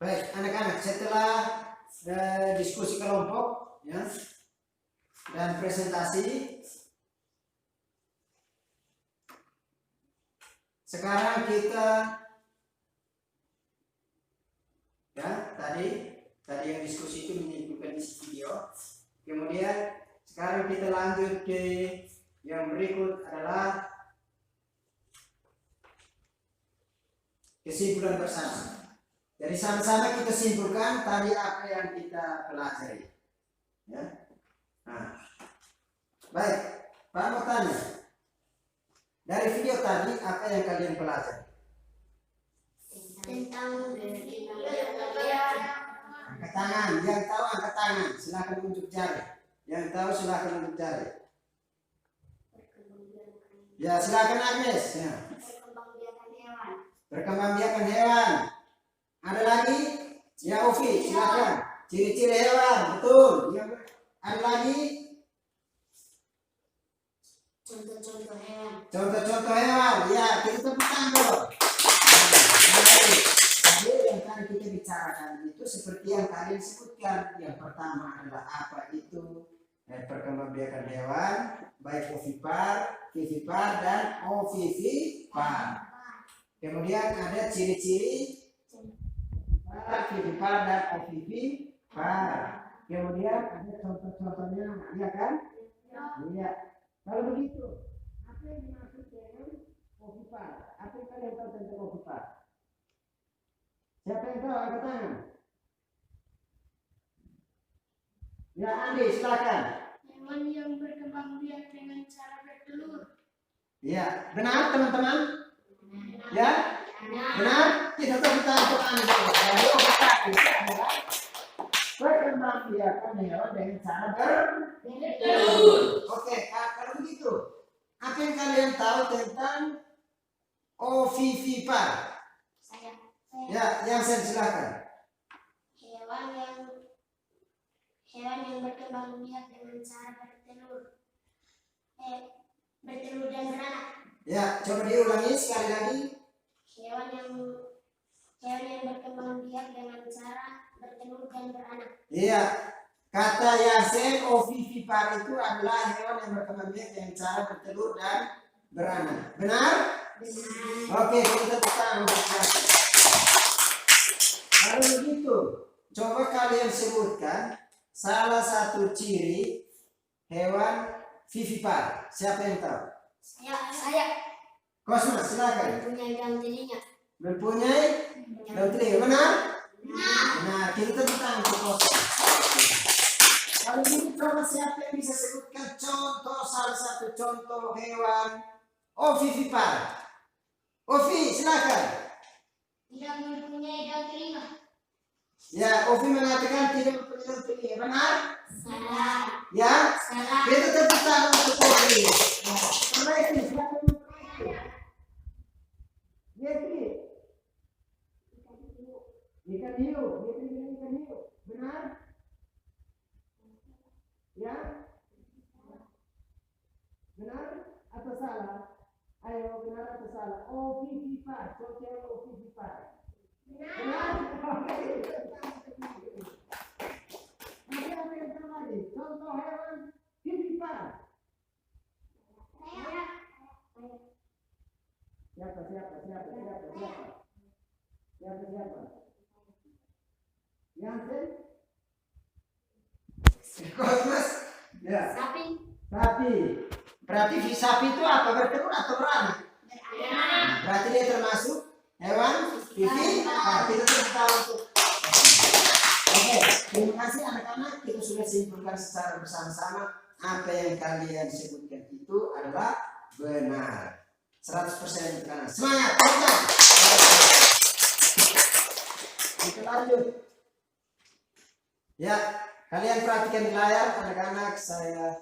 Baik, anak-anak, setelah diskusi kelompok ya dan presentasi, sekarang kita ya tadi yang diskusi itu menyimpulkan isi video. Kemudian sekarang kita lanjut ke yang berikut adalah kesimpulan bersama. Jadi sama-sama kita simpulkan tadi apa yang kita pelajari. Ya. Nah, baik, Pak mau tanya. Dari video tadi apa yang kalian pelajari? Tentang Angkat tangan. Yang tahu angkat tangan. Silakan unjuk jari. Yang tahu silakan unjuk jari. Ya, silakan Agnes. Ya. perkembangbiakan hewan. Perkembangbiakan hewan. Ada lagi? Ya Ovi, silakan. Ciri-ciri hewan, betul. Yang ada lagi? Contoh-contoh hewan. Contoh-contoh hewan. Ya, kita tepuk tangan dulu. Nah, baik. Tadi yang tadi kita bicarakan itu seperti yang kalian sebutkan. Yang pertama adalah apa itu? Perkembangbiakan hewan, baik ovipar, vivipar, dan ovivipar. Kemudian ada ciri-ciri vivipar dan ovivipar. Kemudian ada contoh-contohnya, ya kan? Iya. Kalau begitu, apa yang dimaksud dengan ovipar? Apa yang kalian tahu tentang ovipar? Siapa yang tahu? Angkat tangan. Ya, Andi, silakan. Hewan yang berkembang biak dengan cara bertelur. Ya, benar teman-teman? Ya, benar? Kita tepuk tangan untuk Andi. Jadi ovipar itu adalah perkembangbiakan hewan dengan cara bertelur. Oke, kalau begitu, apa yang kalian tahu tentang ovivipar? Saya Ya, yang saya silakan. hewan yang berkembang biak dengan cara bertelur. Bertelur dan beranak. Ya, coba diulangi sekali lagi. Hewan yang berkembang biak dengan cara bertelur dan beranak. Iya, kata Yasin ovivipar itu adalah hewan yang berkembang biak dengan cara bertelur dan beranak. Benar? Benar. Oke, kita tepuk tangan untuk Yasin. Kalau begitu, coba kalian sebutkan salah satu ciri hewan vivipar. Siapa yang tahu? Saya Kosma, silakan. mempunyai daun telinga. Mempunyai daun telinga, benar? Nah, kita tepuk tangan untuk Kosma. Kalau begitu, coba siapa yang bisa sebutkan salah satu contoh hewan ovivipar? Ovi, silakan. Tidak mempunyai daun telinga. Ya, Ovi mengatakan tidak mempunyai daun telinga, benar? Salah. Ya, Salah. kita tepuk tangan untuk Putri. Perbaiki, siapa yang perbaiki? Yeti. Ikan hiu, Yeti bilang ikan hiu. Benar? Ya? Benar atau salah? Ayo, benar atau salah? Ovipar, coba ovipar. Benar? Ada apa yang terjadi? Contoh hewan vivipar. Siapa? Jansen? Kosmas? Ya. Sapi. Sapi. Berarti sapi itu apa? Bertelur atau beranak? Beranak. Berarti dia termasuk hewan vivipar. Nah, kita terus tahu tuh. Oke, terima kasih anak-anak. Kita sudah simpulkan secara bersama-sama apa yang kalian sebutkan itu adalah benar. 100% benar. Semangat, teman. Kita lanjut. Ya, kalian perhatikan di layar, anak-anak. Saya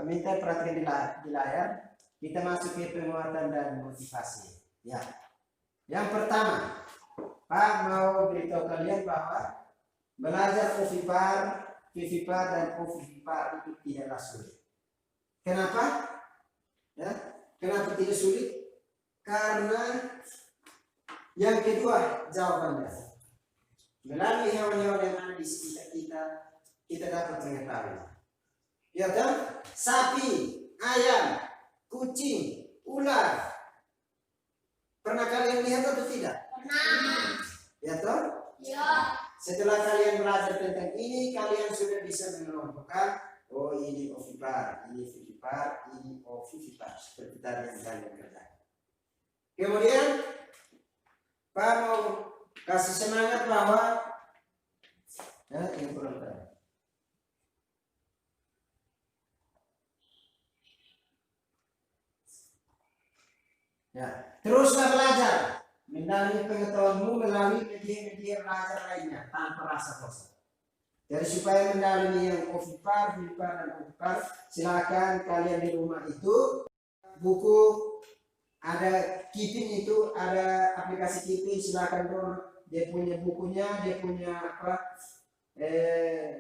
minta perhatikan di layar. Kita masuk ke penguatan dan motivasi. Ya, yang pertama, Pak mau beritahu kalian bahwa belajar vivipar dan ovipar itu tidaklah sulit. Kenapa? Ya, kenapa tidak sulit? Karena yang kedua jawabannya melalui hewan-hewan yang ada di sekitar kita dapat mengetahui. Ya kan? Sapi, ayam, kucing, ular. Pernah kalian lihat atau tidak? Pernah. Ya toh? Ya. Setelah kalian belajar tentang ini, kalian sudah bisa mengelompokkan, oh ini ovipar, ini vivipar, ini ovipar. Seperti tadi yang kalian kerjakan. Kemudian, Pak mau kasih semangat bahwa ini kurang terang. Ya, teruslah belajar. Mendalami pengetahuanmu melalui media belajar lainnya tanpa rasa bosan. Jadi supaya mendalami yang ovipar, vivipar, dan ovipar, silakan kalian di rumah itu buku ada Keeping itu ada aplikasi Keeping, silakan download. Dia punya bukunya, dia punya apa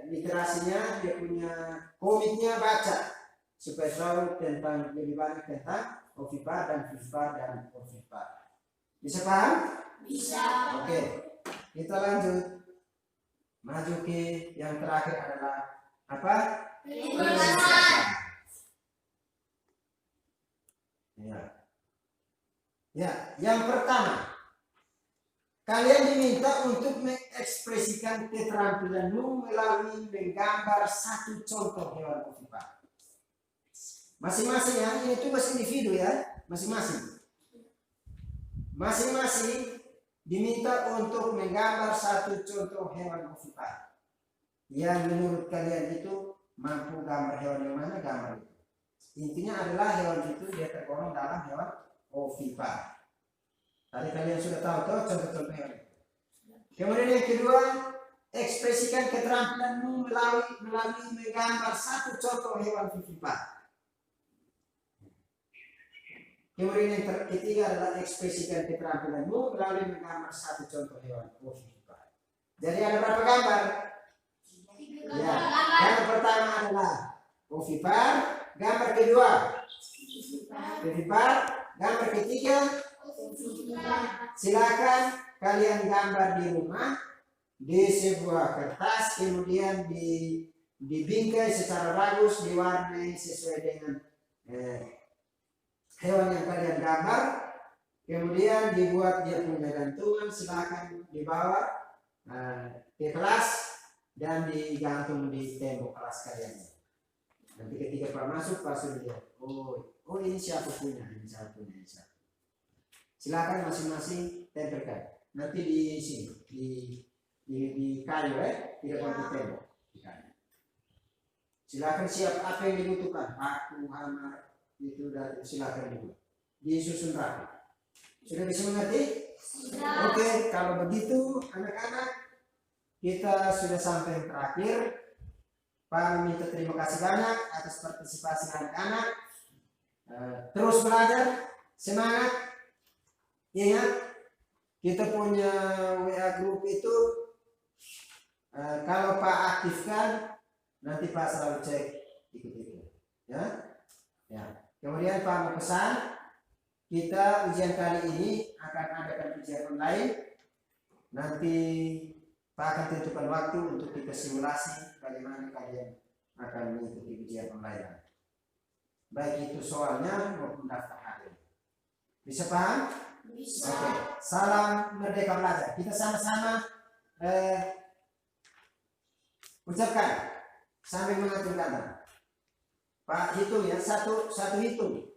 literasinya, dia punya komiknya, baca supaya tahu tentang lebih banyak tentang ovipar dan vivipar dan ovipar. Bisa paham? Bisa. Oke, kita lanjut. Maju ke yang terakhir adalah apa? Penugasan. Ya. Ya, yang pertama, kalian diminta untuk mengekspresikan keterampilanmu melalui menggambar satu contoh hewan ovipar. Masing-masing ya, ini tugas individu ya, masing-masing. Masing-masing diminta untuk menggambar satu contoh hewan ovipar yang menurut kalian itu mampu gambar hewan yang mana, gambar itu. Intinya adalah hewan itu dia tergolong dalam hewan ovipar. Tadi kalian sudah tahu tuh contoh-contoh hewan itu. Kemudian yang kedua, ekspresikan keterampilanmu melalui menggambar satu contoh hewan vivipar. Kemudian yang ketiga adalah ekspresikan keterampilanmu melalui menggambar satu contoh hewan ovipar. Jadi ada berapa gambar? Ya, yang pertama adalah ovipar, gambar kedua vivipar, gambar ketiga silakan kalian gambar di rumah di sebuah kertas, kemudian dibingkai secara bagus, diwarnai sesuai dengan hewan yang kalian gambar, kemudian dibuat dia punya gantungan, silakan dibawa ke kelas dan digantung di tembok kelas kalian. Nanti ketika Pak masuk, Pak sudah lihat, oh ini siapa punya, ini siapa punya, ini siapa. Silakan masing-masing tempelkan. Nanti di sini, di kayu tidak perlu di tembok, di kayu. Silakan siap apa yang dibutuhkan, paku, hammer, itu dari silakan dibuat, disusun rapi. Sudah bisa mengerti? Sudah. Oke, kalau begitu anak-anak kita sudah sampai yang terakhir. Pak meminta terima kasih banyak atas partisipasi anak-anak. Terus belajar, semangat. Ingat, kita punya WA group itu kalau Pak aktifkan, nanti Pak selalu cek ikut-ikut. Ya. Kemudian Pak mau pesan, kita ujian kali ini akan adakan ujian online. Nanti Pak akan tentukan waktu untuk kita simulasi bagaimana kalian akan mengikuti ujian online. Baik itu soalnya maupun daftar hadir. Bisa paham? Bisa. Oke. Salam Merdeka Belajar. Kita sama-sama ucapkan sambil mengatur kata. Pak hitung ya, satu hitung.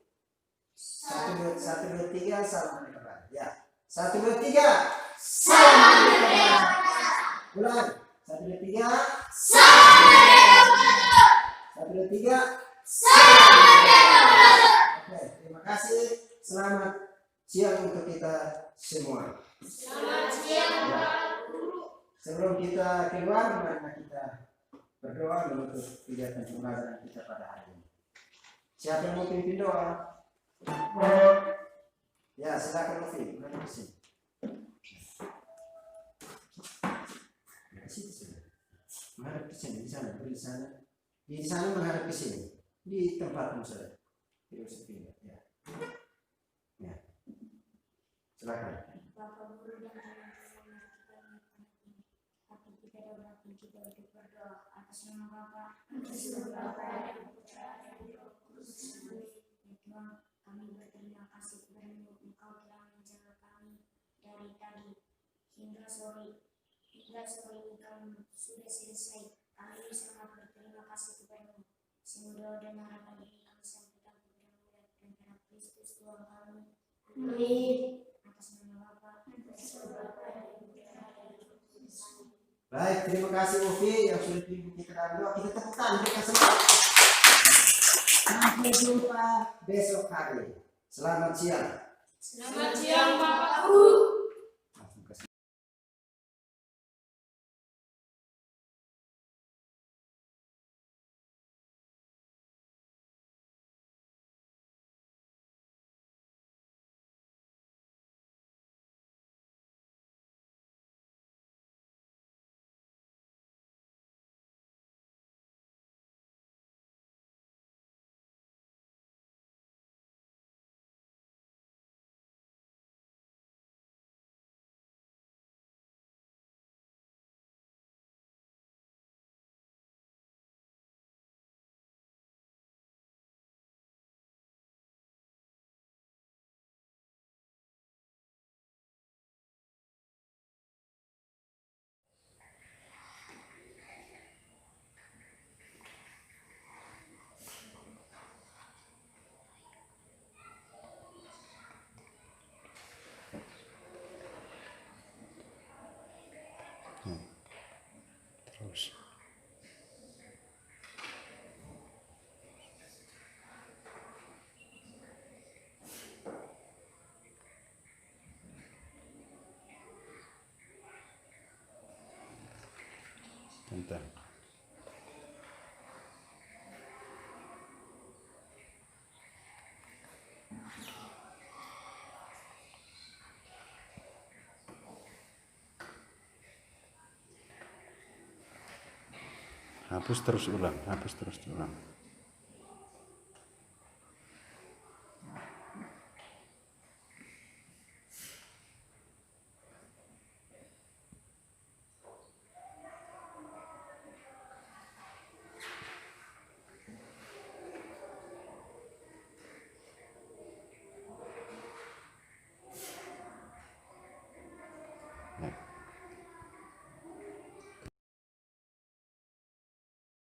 1, 2, 3, salam Merdeka Belajar. Ya. 1, 2, 3. Salam Merdeka Belajar. Ulang. 1, 2, 3. Salam Merdeka Belajar. 1, 2, 3. Salam Merdeka Belajar. Oke, terima kasih. Selamat siang untuk kita semua. Selamat siang, Pak Guru. Sebelum kita keluar, mari kita berdoa untuk kegiatan pembelajaran kita pada hari ini. Siapa yang mau pimpin doa? Ya, silakan Novi. Mari ke sini. Menghadap ke sini, di sana, di sana. Di sana menghadap ke sini. Di tempatmu saja. Tidak usah pindah. Ya. Ya. Silakan. Bapak Guru dan teman-teman kita menghormati, tapi kita dapat kita untuk berdoa atas nama Bapa, atas nama Bapa dan Putra dan Roh Kudus. Ya Tuhan, kami berterima kasih kepada-Mu, Engkau telah menjaga kami dari tadi hingga sore ini kami sudah selesai. Kami sangat berterima kasih kepada-Mu. Semoga dan harapan ini kami sampaikan kepada-Mu dan karena Kristus Tuhan kami. Amin. Atas nama Bapa, atas nama Bapa dan Putra dan Roh Kudus. Baik, terima kasih Ufi yang sudah pimpin kita dalam doa. Kita tepuk tangan kita semua. Sampai jumpa besok hari. Selamat siang. Selamat siang, Bapak Guru. Terus. Bentar. Hapus terus ulang.